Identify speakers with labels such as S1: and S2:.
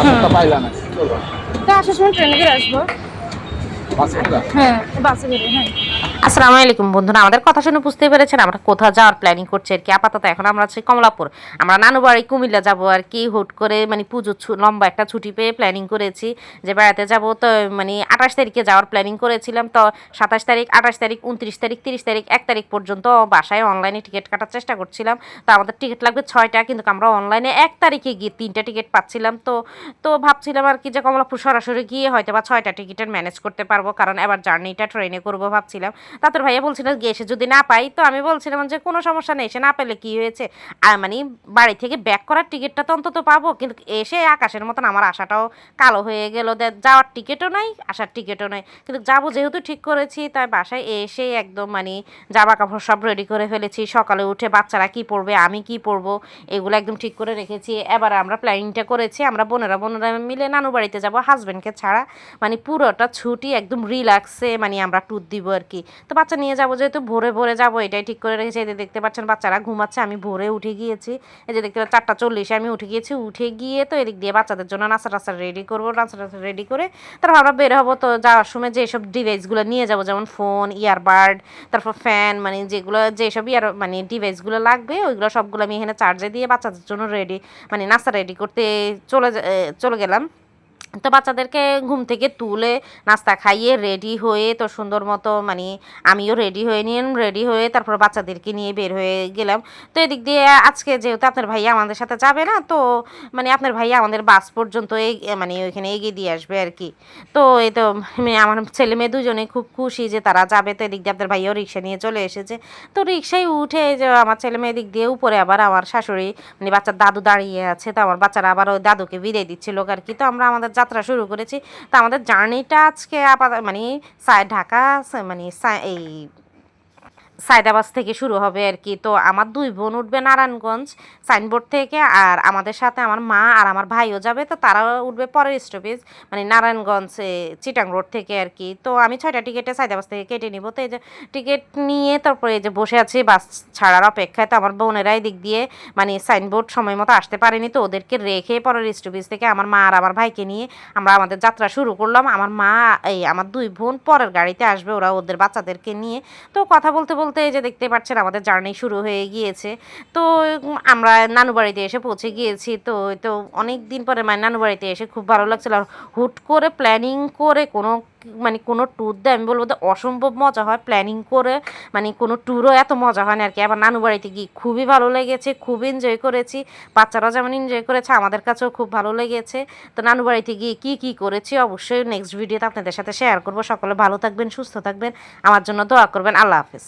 S1: আসারটা পাইলা না কি করবা?
S2: তো আসার সময় ট্রেনে করে আসবো।
S1: বাসে করে?
S2: হ্যাঁ, বাসে করে। হ্যাঁ।
S3: আসসালামু আলাইকুম বন্ধুরা, আমাদের কথা শুনে বুঝতে পেরেছেন আমরা কোথাও যাওয়ার প্ল্যানিং করছি আর কি। আপাতত এখন আমরা আছি কমলাপুর, আমরা নানু বাড়ি কুমিল্লা যাবো আর কি। হুট করে মানে পুজোর লম্বা একটা ছুটি পেয়ে প্ল্যানিং করেছি যে বেড়াতে যাব। তো মানে 28 তারিখে যাওয়ার প্ল্যানিং করেছিলাম। তো 27 তারিখ, 28 তারিখ, 29 তারিখ, 30 তারিখ, 1 তারিখ পর্যন্ত বাসায় অনলাইনে টিকিট কাটার চেষ্টা করছিলাম। তো আমাদের টিকিট লাগবে 6টা, কিন্তু আমরা অনলাইনে 1 তারিখে গিয়ে 3টা টিকিট পাচ্ছিলাম। তো তো ভাবছিলাম আর কি যে কমলাপুর সরাসরি গিয়ে হয়তো বা 6টা টিকিটের ম্যানেজ করতে পারবো, কারণ এবার জার্নিটা ট্রেনে করবো ভাবছিলাম। তাদের ভাইয়া বলছিল গিয়ে এসে যদি না পাই, তো আমি বলছিলাম যে কোনো সমস্যা নেই, এসে না পেলে কি হয়েছে, মানে বাড়ি থেকে ব্যাক করার টিকিটটা তো অন্তত পাবো। কিন্তু এসে আকাশের মতন আমার আশাটাও কালো হয়ে গেল, যাওয়ার টিকিটও নাই, আসার টিকিটও নাই। কিন্তু যাবো যেহেতু ঠিক করেছি, তাই বাসায় এসে একদম মানে জামা কাপড় সব রেডি করে ফেলেছি। সকালে উঠে বাচ্চারা কি পরবে, আমি কি পরবো, এগুলো একদম ঠিক করে রেখেছি। এবার আমরা প্ল্যানিংটা করেছি, আমরা বোনেরা মিলে নানু বাড়িতে যাবো হাজব্যান্ডকে ছাড়া। মানে পুরোটা ছুটি একদম রিল্যাক্সে মানে আমরা ট্যুর দিব আর কি। তো বাচ্চা নিয়ে যাবো যেহেতু ভোরে ভোরে যাবো, এটাই ঠিক করে রেখেছি। এই যে দেখতে পাচ্ছেন বাচ্চারা ঘুমাচ্ছে, আমি ভোরে উঠে গিয়েছি। এই যে দেখতে পাচ্ছেন 4:40 আমি উঠে গিয়েছি। উঠে গিয়ে তো এদিক দিয়ে বাচ্চাদের জন্য নাস্তা টাস্তা রেডি করবো, নাস্তা টাস্তা রেডি করে তারপর আমরা বের হবো। তো যাওয়ার সময় যেসব ডিভাইসগুলো নিয়ে যাবো, যেমন ফোন, ইয়ারবাড, তারপর ফ্যান, মানে যেগুলো যেসব মানে ডিভাইসগুলো লাগবে ওইগুলো সবগুলো আমি এখানে চার্জে দিয়ে বাচ্চাদের জন্য রেডি মানে নাস্তা রেডি করতে চলে গেলাম। তো বাচ্চাদেরকে ঘুম থেকে তুলে নাস্তা খাইয়ে রেডি হয়ে তো সুন্দর মতো মানে আমিও রেডি হয়ে নিলাম। রেডি হয়ে তারপর বাচ্চাদেরকে নিয়ে বের হয়ে গেলাম। তো এদিক দিয়ে আজকে যেহেতু আপনার ভাইয়া আমাদের সাথে যাবে না, তো মানে আপনার ভাইয়া আমাদের বাস পর্যন্ত মানে ওইখানে এগিয়ে দিয়ে আসবে আর কি। তো এই তো আমার ছেলে মেয়ে দুজনে খুব খুশি যে তারা যাবে। তো এদিক দিয়ে আপনার ভাইয়াও রিক্সা নিয়ে চলে এসেছে। তো রিক্সায় উঠে যে আমার ছেলে মেয়ে দিক দিয়ে উপরে আবার আমার শাশুড়ি মানে বাচ্চার দাদু দাঁড়িয়ে আছে। তো আমার বাচ্চারা আবার ওই দাদুকে বিদায় দিচ্ছিল আর কি। তো আমরা আমাদের যাত্রা শুরু করেছি। তো আমাদের জার্নিটা আজকে মানে ঢাকা মানে এই সায়দাবাস থেকে শুরু হবে আর কি। তো আমার 2 বোন উঠবে নারায়ণগঞ্জ সাইনবোর্ড থেকে, আর আমাদের সাথে আমার মা আর আমার ভাইও যাবে। তো তারাও উঠবে পরের স্টপেজ মানে নারায়ণগঞ্জ চিটাং রোড থেকে আর কি। তো আমি 6টা টিকিটে সায়দাবাস থেকে কেটে নিব। তো এই যে টিকিট নিয়ে তারপরে এই যে বসে আছি বাস ছাড়ার অপেক্ষায়। তো আমার বোনেরা দিক দিয়ে মানে সাইনবোর্ড সময় মতো আসতে পারেনি, তো ওদেরকে রেখে পরের স্টপেজ থেকে আমার মা আর আমার ভাইকে নিয়ে আমরা আমাদের যাত্রা শুরু করলাম। আমার মা আমার 2 বোন পরের গাড়িতে আসবে, ওরা ওদের বাচ্চাদেরকে নিয়ে। তো কথা বলতে বলতে এই যে দেখতে পাচ্ছেন আমাদের জার্নি শুরু হয়ে গিয়েছে। তো আমরা নানু বাড়িতে এসে পৌঁছে গিয়েছি। তো তো অনেক দিন পরে মানে নানু বাড়িতে এসে খুব ভালো লাগছিল। আর হুট করে প্ল্যানিং করে কোনো ট্যুর দেয় আমি বলবো যে অসম্ভব মজা হয় প্ল্যানিং করে, মানে কোনো ট্যুরও এত মজা হয় না আর কি। আবার নানু বাড়িতে গিয়ে খুবই ভালো লেগেছে, খুব এনজয় করেছি। বাচ্চারাও যেমন এনজয় করেছে, আমাদের কাছেও খুব ভালো লেগেছে। তো নানু বাড়িতে গিয়ে কী করেছি অবশ্যই নেক্সট ভিডিওতে আপনাদের সাথে শেয়ার করবো। সকলে ভালো থাকবেন, সুস্থ থাকবেন, আমার জন্য দোয়া করবেন। আল্লাহ হাফেজ।